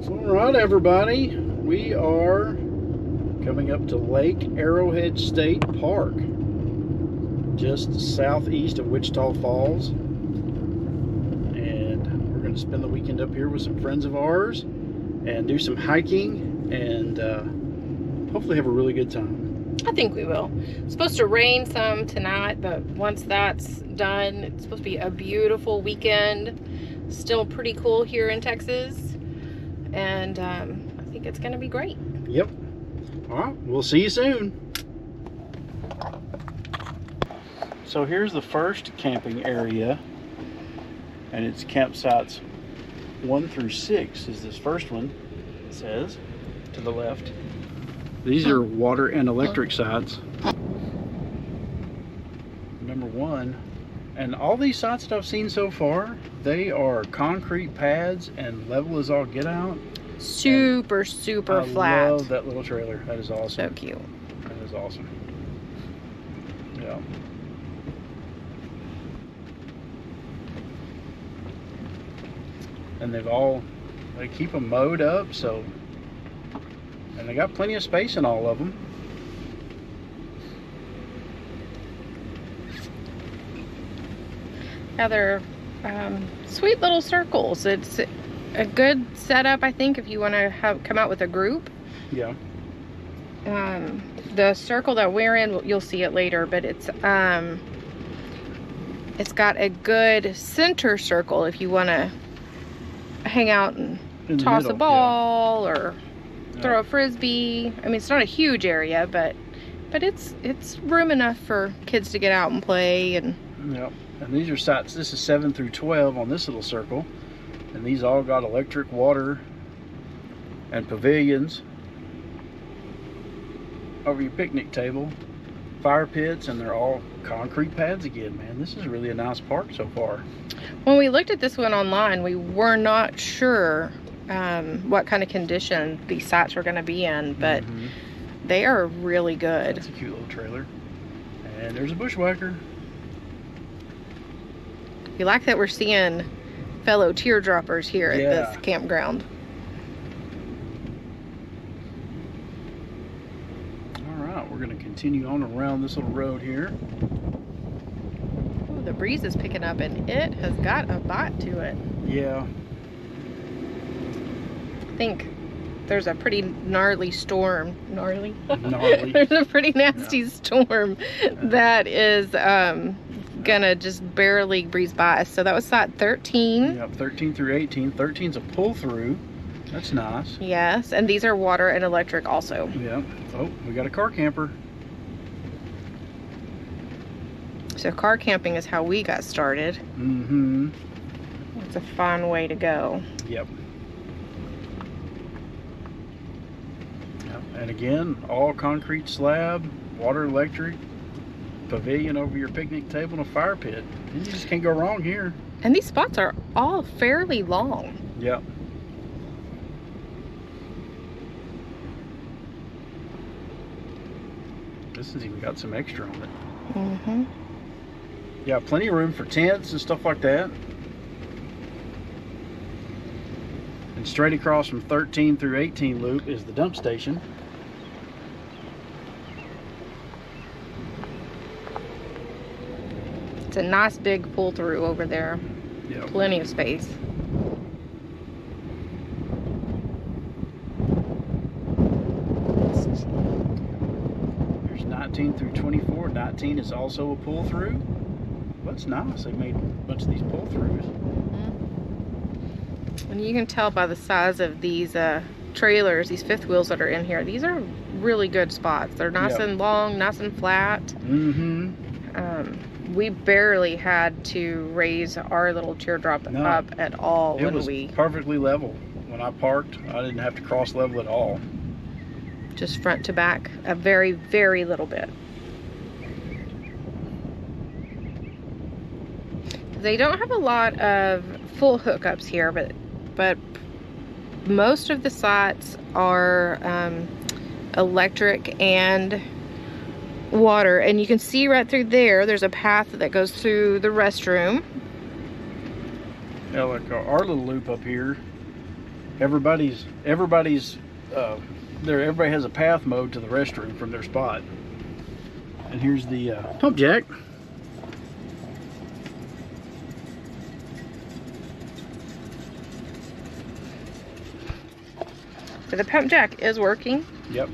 All right, everybody, we are coming up to Lake Arrowhead State Park, just southeast of Wichita Falls, and we're going to spend the weekend up here with some friends of ours and do some hiking and hopefully have a really good time. I think we will. It's supposed to rain some tonight, but once that's done, it's supposed to be a beautiful weekend. Still pretty cool here in Texas, and I think it's going to be great. Yep. All right, we'll see you soon. So here's the first camping area, and it's campsites 1 through 6 is this first one, it says, to the left. These are water and electric sites. Number 1. And all these sites that I've seen so far, they are concrete pads and level as all get out. Super flat. I love that little trailer. That is awesome. So cute. That is awesome. Yeah. And they keep them mowed up, so, and they got plenty of space in all of them. Yeah, they're sweet little circles. It's a good setup, I think, if you want to come out with a group. Yeah. The circle that we're in, you'll see it later, but it's got a good center circle if you want to hang out and toss a ball, or throw a frisbee. I mean, it's not a huge area, but it's room enough for kids to get out and play. And yep. And these are sites, this is 7 through 12 on this little circle, and these all got electric, water, and pavilions over your picnic table, fire pits, and they're all concrete pads again. Man, this is really a nice park so far. When we looked at this one online, we were not sure what kind of condition these sites were going to be in, but they are really good. That's a cute little trailer. And there's a bushwhacker. We like that we're seeing fellow teardroppers here at this campground. All right, we're going to continue on around this little road here. Ooh, the breeze is picking up, and it has got a bite to it. Yeah. I think there's a pretty gnarly storm. Gnarly? Gnarly. There's a pretty nasty storm that is gonna just barely breeze by us. So that was site 13. Yep, 13 through 18. 13's a pull through. That's nice. Yes, and these are water and electric also. Yep. Oh, we got a car camper. So car camping is how we got started. Mm-hmm. It's a fun way to go. Yep. Yep. And again, all concrete slab, water, electric, pavilion over your picnic table, and a fire pit. You just can't go wrong here. And these spots are all fairly long. Yep. This has even got some extra on it. Yeah, plenty of room for tents and stuff like that. And straight across from 13 through 18 loop is the dump station. It's a nice big pull through over there. Yep. Plenty of space. There's 19 through 24. 19 is also a pull through. Well, that's nice. They made a bunch of these pull throughs. And you can tell by the size of these trailers, these fifth wheels that are in here, these are really good spots. They're nice and long, nice and flat. We barely had to raise our little teardrop up at all. It was perfectly level. When I parked, I didn't have to cross level at all. Just front to back, a very, very little bit. They don't have a lot of full hookups here, but most of the sites are electric and water, and you can see right through there's a path that goes through the restroom. Yeah, like our little loop up here everybody has a path mode to the restroom from their spot. And here's the pump jack. So the pump jack is working. Yep.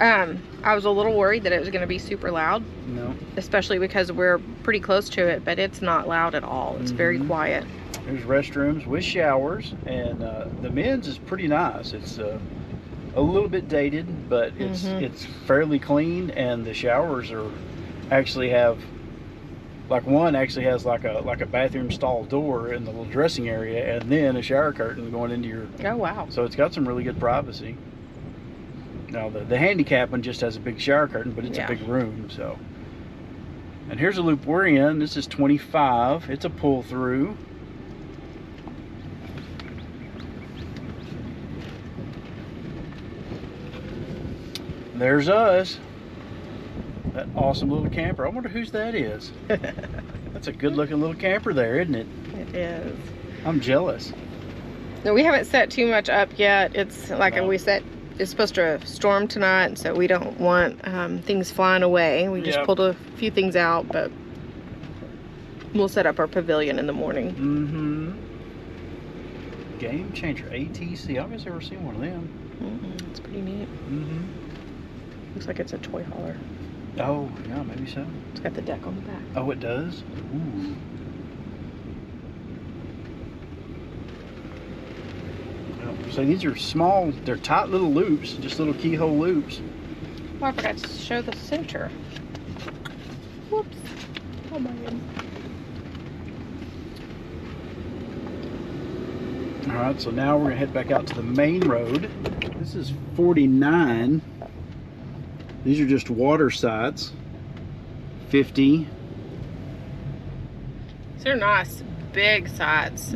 I was a little worried that it was going to be super loud. No. Especially because we're pretty close to it, but it's not loud at all. It's very quiet. There's restrooms with showers, and the men's is pretty nice. It's a little bit dated, but it's fairly clean, and the showers are actually have, like, one actually has like a bathroom stall door in the little dressing area, and then a shower curtain going into your. Oh wow! So it's got some really good privacy. Now the handicap one just has a big shower curtain, but it's a big room. So, and here's a loop we're in. This is 25. It's a pull through. There's us. That awesome little camper. I wonder whose that is. That's a good looking little camper there, isn't it? It is. I'm jealous. No, we haven't set too much up yet. It's like we said, it's supposed to storm tonight, so we don't want things flying away. We just pulled a few things out, but we'll set up our pavilion in the morning. Game Changer ATC. I've never seen one of them. It's pretty neat. Looks like it's a toy hauler. Oh, yeah, maybe so. It's got the deck on the back. Oh, it does? Ooh. So these are small, they're tight little loops, just little keyhole loops. Oh, I forgot to show the center. Whoops. Oh my goodness. Alright, so now we're going to head back out to the main road. This is 49. These are just water sites. 50. These are nice, big sites.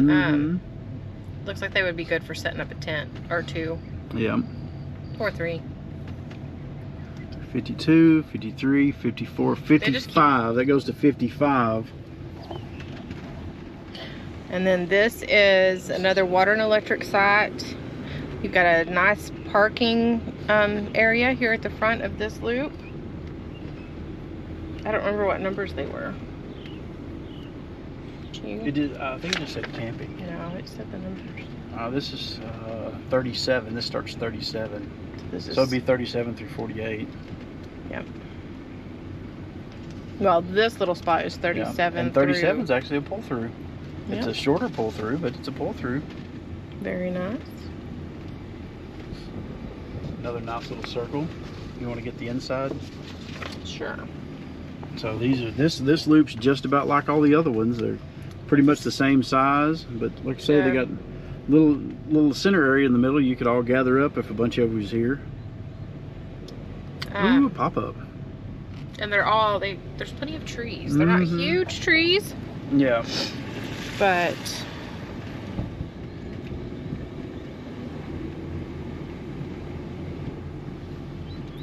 Looks like they would be good for setting up a tent or two. Yeah. Or three. 52, 53, 54, 55. That goes to 55. And then this is another water and electric site. You've got a nice parking area here at the front of this loop. I don't remember what numbers they were. It did. I think it just said camping. No, it said the numbers. This is 37. This starts 37. So it'd be 37 through 48. Yep. Well, this little spot is 37. Yeah. And 37 is actually a pull through. Yep. It's a shorter pull through, but it's a pull through. Very nice. Another nice little circle. You want to get the inside? Sure. So these are this loop's just about like all the other ones. They're pretty much the same size, but like I say, they got little center area in the middle. You could all gather up if a bunch of you was here. Ooh, pop up. And they're all there's plenty of trees. They're not huge trees. Yeah. But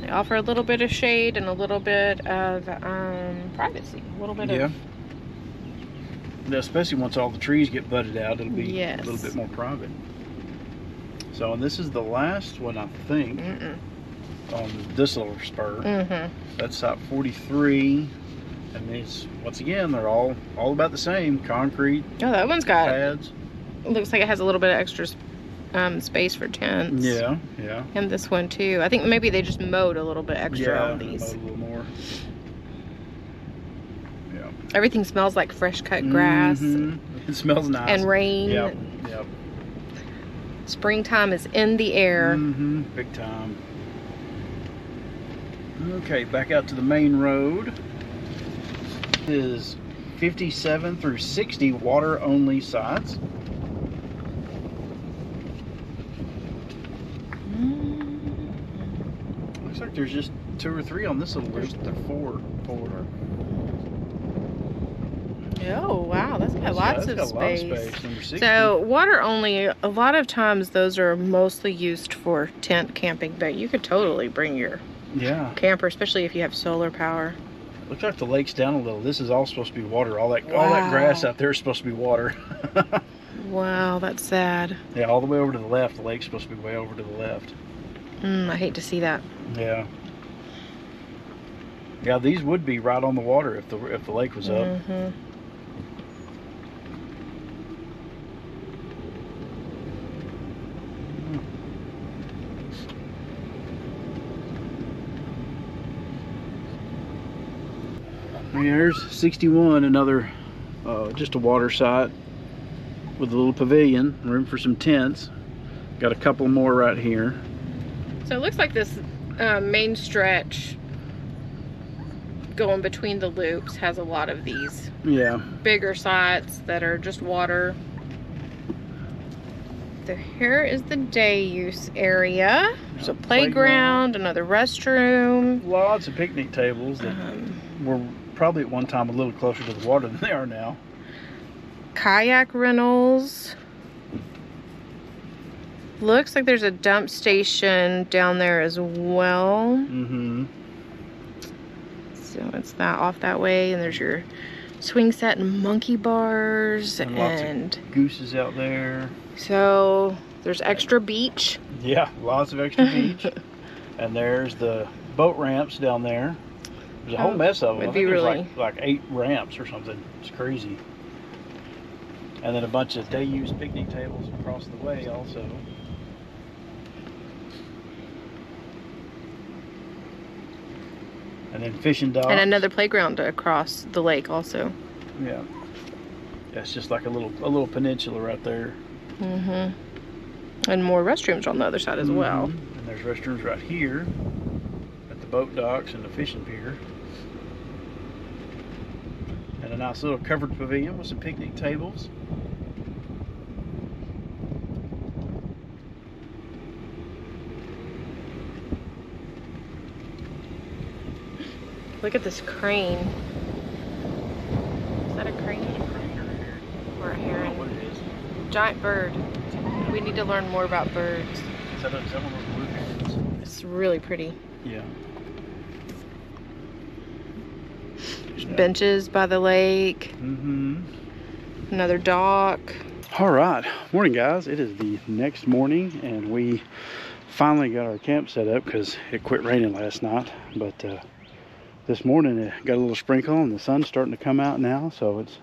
they offer a little bit of shade and a little bit of privacy. A little bit of... Especially once all the trees get budded out, it'll be a little bit more private. So, and this is the last one, I think, on this little spur. That's site 43. And these, once again, they're all about the same. Concrete. Oh, that one's got pads. It looks like it has a little bit of extra space for tents. Yeah. And this one too. I think maybe they just mowed a little bit extra on these. Mowed a little more. Yeah. Everything smells like fresh cut grass. It smells nice. And rain. Yep. Springtime is in the air. Big time. Okay, back out to the main road. Is 57 through 60 water only sites. Looks like there's just 2 or 3 on this little list. There are 4. Oh wow, that's got lots of space. Number 60. So water only, a lot of times those are mostly used for tent camping, but you could totally bring your camper, especially if you have solar power. Looks like the lake's down a little. This is all supposed to be water. All that grass out there is supposed to be water. Wow, that's sad. Yeah, all the way over to the left. The lake's supposed to be way over to the left. I hate to see that. Yeah. Yeah, these would be right on the water if the lake was up. There's 61, another just a water site with a little pavilion, room for some tents. Got a couple more right here. So it looks like this main stretch going between the loops has a lot of these bigger sites that are just water. So here is the day use area. There's a playground, another restroom. Lots of picnic tables that were probably at one time a little closer to the water than they are now. Kayak rentals. Looks like there's a dump station down there as well. So it's that off that way, and there's your swing set and monkey bars and lots of gooses out there. So there's extra beach. Yeah, lots of extra beach. And there's the boat ramps down there. There's a whole mess of them. I think there's like 8 ramps or something. It's crazy. And then a bunch of day-use picnic tables across the way also. And then fishing docks. And another playground across the lake also. Yeah. Yeah, it's just like a little peninsula right there. And more restrooms on the other side as well. And there's restrooms right here at the boat docks and the fishing pier. And a nice little covered pavilion with some picnic tables. Look at this crane. Is that a crane? Or a heron? What it is. Giant bird. We need to learn more about birds. Is that one of those blue herons? It's really pretty. Yeah. Benches by the lake. Another dock. All right. Morning, guys. It is the next morning, and we finally got our camp set up because it quit raining last night. But this morning it got a little sprinkle, and the sun's starting to come out now, so it's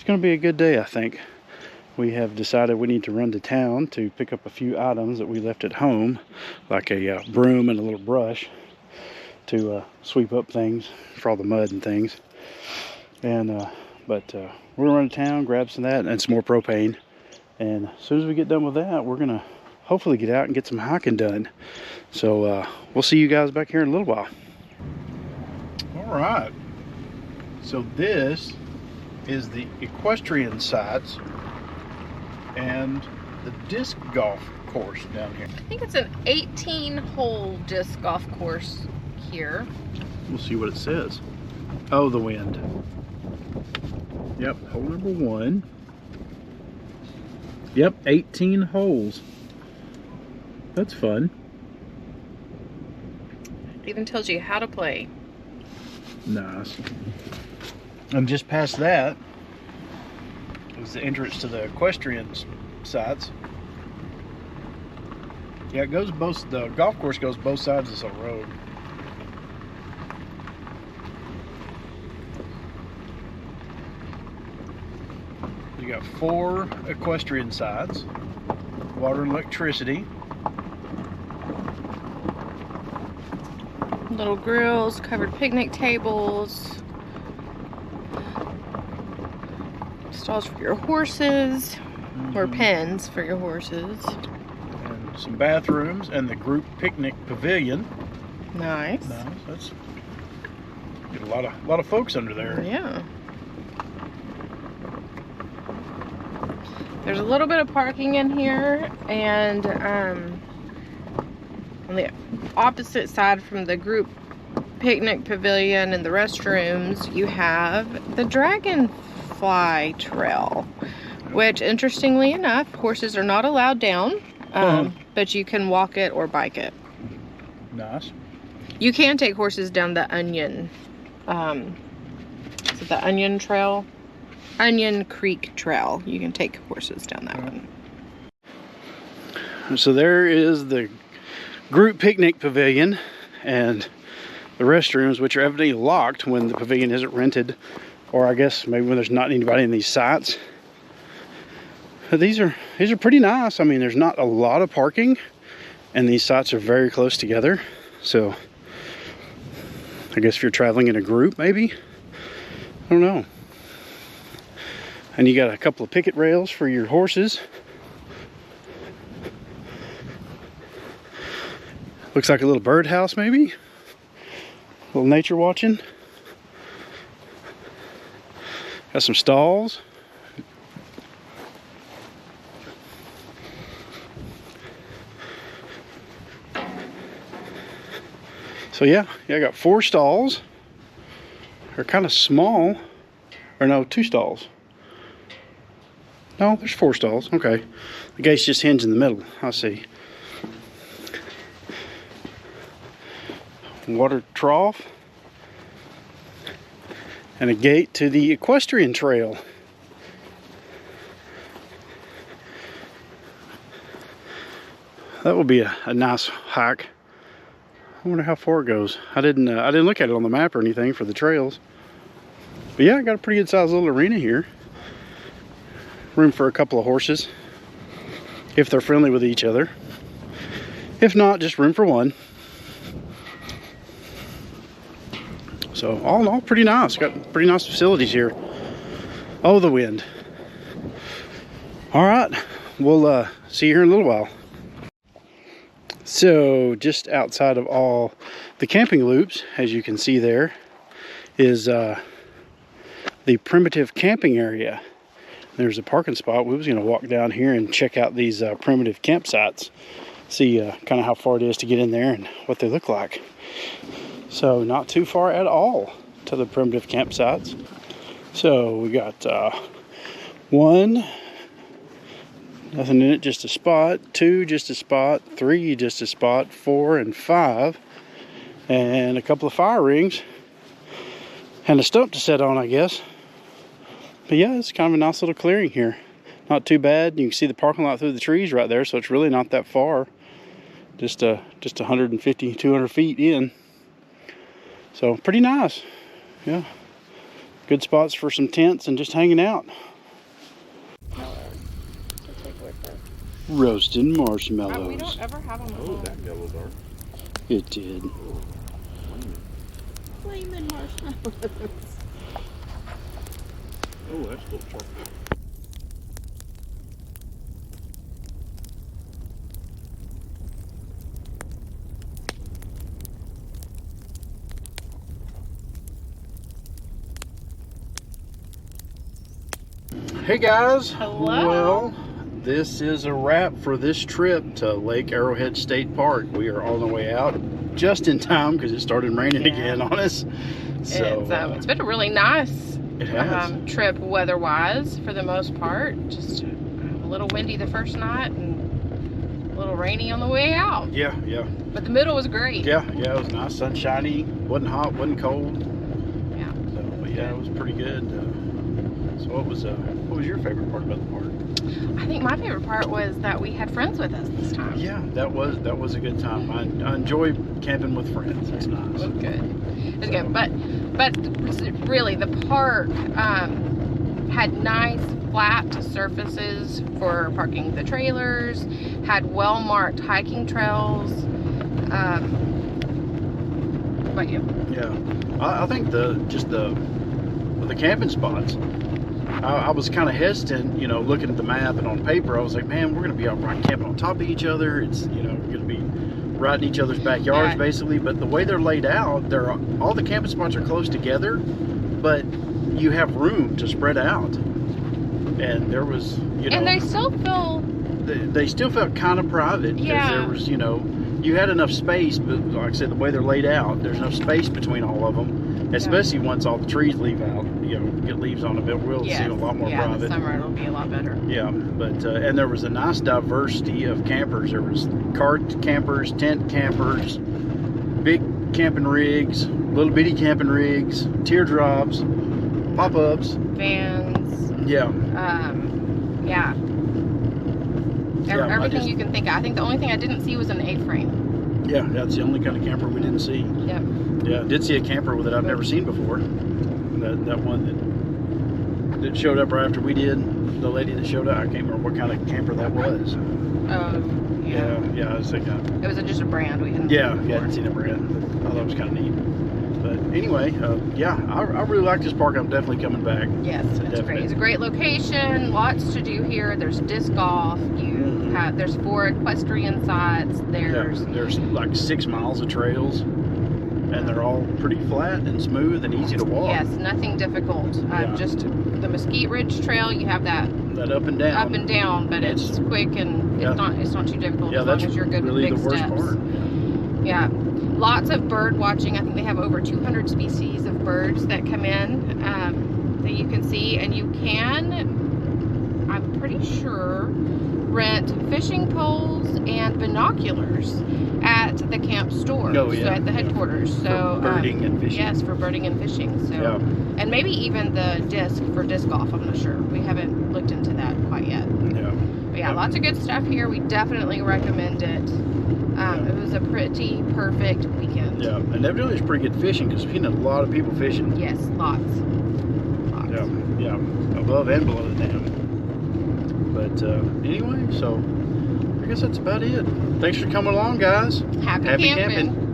going to be a good day, I think. We have decided we need to run to town to pick up a few items that we left at home, like a broom and a little brush to sweep up things for all the mud and things. And we're gonna run to town, grab some of that and some more propane, and as soon as we get done with that, we're gonna hopefully get out and get some hiking done. So we'll see you guys back here in a little while. All right, so this is the Equestrian Sites and the disc golf course down here. I think it's an 18-hole disc golf course here. We'll see what it says. Oh, the wind. Yep, hole number 1. Yep, 18 holes. That's fun. It even tells you how to play. Nice. And just past that is the entrance to the Equestrian Sites. Yeah, it goes the golf course goes both sides of this road. You got 4 equestrian sites, water and electricity. Little grills, covered picnic tables, stalls for your horses, or pens for your horses. And some bathrooms and the group picnic pavilion. Nice. That's get a lot of folks under there. Yeah. There's a little bit of parking in here, and on the opposite side from the group picnic pavilion and the restrooms, you have the Dragonfly Trail, which, interestingly enough, horses are not allowed down, but you can walk it or bike it. Nice. You can take horses down the Onion, the Onion Trail. Onion Creek Trail. You can take horses down that one. So there is the group picnic pavilion and the restrooms, which are evidently locked when the pavilion isn't rented, or I guess maybe when there's not anybody in these sites. But these are pretty nice. I mean, there's not a lot of parking, and these sites are very close together. So I guess if you're traveling in a group, maybe, I don't know. And you got a couple of picket rails for your horses. Looks like a little birdhouse, maybe. A little nature watching. Got some stalls. So yeah, I got 4 stalls. They're kind of small. Or no, 2 stalls. No, there's 4 stalls. Okay. The gate's just hinged in the middle. I see. Water trough. And a gate to the equestrian trail. That will be a nice hike. I wonder how far it goes. I didn't look at it on the map or anything for the trails. But yeah, I got a pretty good sized little arena here. Room for a couple of horses, if they're friendly with each other. If not, just room for one. So all in all, pretty nice. Got pretty nice facilities here. Oh, the wind. All right, we'll see you here in a little while. So just outside of all the camping loops, as you can see there, is the primitive camping area. There's a parking spot. We was going to walk down here and check out these primitive campsites. See kind of how far it is to get in there and what they look like. So not too far at all to the primitive campsites. So we got 1, nothing in it, just a spot. 2, just a spot. 3, just a spot. 4 and 5. And a couple of fire rings. And a stump to set on, I guess. But yeah, it's kind of a nice little clearing here. Not too bad. You can see the parking lot through the trees right there, so it's really not that far. Just 150, 200 feet in. So pretty nice. Yeah. Good spots for some tents and just hanging out. Roasted marshmallows. We don't ever have them. Oh, that got a little dark. It did. Flaming marshmallows. Oh, that's still charcoal. Hey guys. Hello. Well, this is a wrap for this trip to Lake Arrowhead State Park. We are on the way out just in time because it started raining again on us. So It's been a really nice trip weather-wise for the most part. Just a little windy the first night and a little rainy on the way out. Yeah. But the middle was great. Yeah, it was nice, sunshiny, wasn't hot, wasn't cold. Yeah. So, but yeah, it was pretty good. So what was your favorite part about the park? I think my favorite part was that we had friends with us this time. Yeah, that was a good time. I enjoy camping with friends. It's nice. It was good. It was good. But really, the park had nice flat surfaces for parking the trailers. Had well-marked hiking trails. But yeah. Yeah, I think the camping spots. I was kind of hesitant, looking at the map and on paper. I was like, man, we're going to be out camping on top of each other. It's, going to be right in each other's backyards, basically. But the way they're laid out, all the camping spots are close together, but you have room to spread out. And there was, and they still feel. They still felt kind of private. Yeah. There was, you had enough space, but like I said, the way they're laid out, there's enough space between all of them, especially once all the trees leave out, get leaves on them. We'll see a lot more private. Yeah, this summer it'll be a lot better. Yeah, but, and there was a nice diversity of campers. There was cart campers, tent campers, big camping rigs, little bitty camping rigs, teardrops, pop-ups. Vans. Yeah. Yeah. Yeah, I Everything just- you can think of. I think the only thing I didn't see was an A-frame. Yeah, that's the only kind of camper we didn't see. Yep. Yeah, I did see a camper that I've never seen before. That one that showed up right after we did. The lady that showed up, I can't remember what kind of camper that was. Yeah, I was thinking. It was just a brand we hadn't. Yeah, seen I hadn't seen it brand. I thought it was kind of neat. But anyway, yeah, I really like this park. I'm definitely coming back. Yes, it's Definitely. great. It's a great location. Lots to do here. There's disc golf. There's 4 equestrian sites. There's like 6 miles of trails, and they're all pretty flat and smooth and easy to walk. Yes, nothing difficult. Yeah. Just the Mesquite Ridge Trail. You have that Up and down. up and down, but it's quick and Yeah. it's not too difficult Yeah, as long that's as you're good really with the big worst steps. part. Yeah, lots of bird watching. I think they have over 200 species of birds that come in that you can see, and you can, I'm pretty sure, rent fishing poles and binoculars at the camp store. Oh, So yeah. at the headquarters. So For birding and fishing. Yes, for birding and fishing. So Yeah. and maybe even the disc for disc golf. I'm not sure. We haven't looked into that quite yet. Yeah. But yeah, lots of good stuff here. We definitely recommend it. It was a pretty perfect weekend. Yeah, and evidently it's pretty good fishing because we've seen a lot of people fishing. Yes, lots. Yeah, above and below the dam. But anyway, so I guess that's about it. Thanks for coming along, guys. Happy Happy camping. camping.